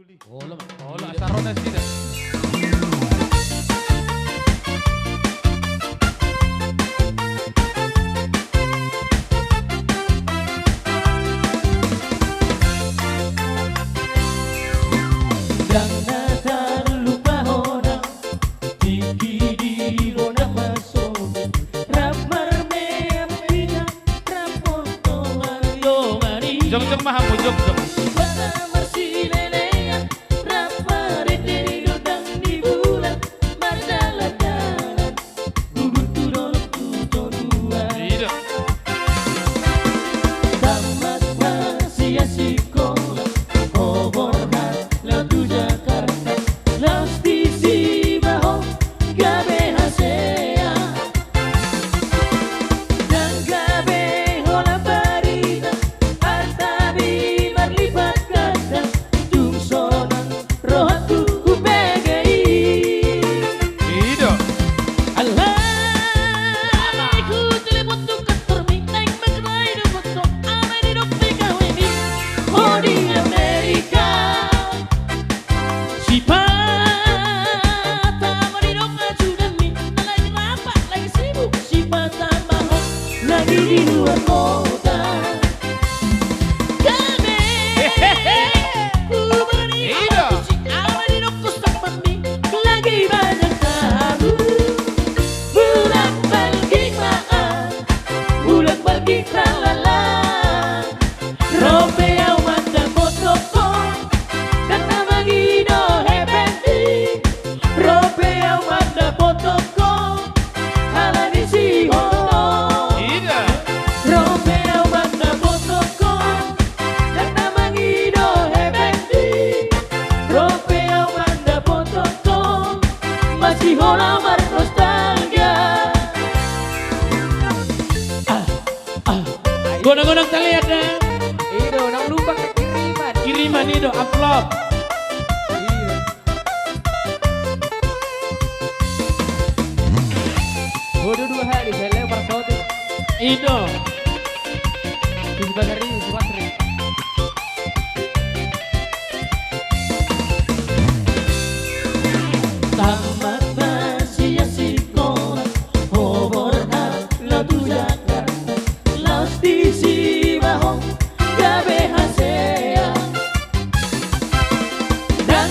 Hola, hola, esa ronda es tidak. Jom jom maham jom jom. Di luar kota kami ku beri musik di rokok seperti lagi banyak tamu bulan balik maaf bulan balik tralala ropea mata fotoko dan nama gino hebeti ropea mata fotoko halani si hola mar nostalgia. Gonang-gonang terlihat deh. Ido, nang lupa kiriman. Kiriman itu upload. Iya. Bodoh 2 hari, saya lempar sote. Itu. 17 hari, 17 hari. Tamat masih sekolah, Hoborha, Laut Jakarta, Laos di Sibahong, KBHCA, dan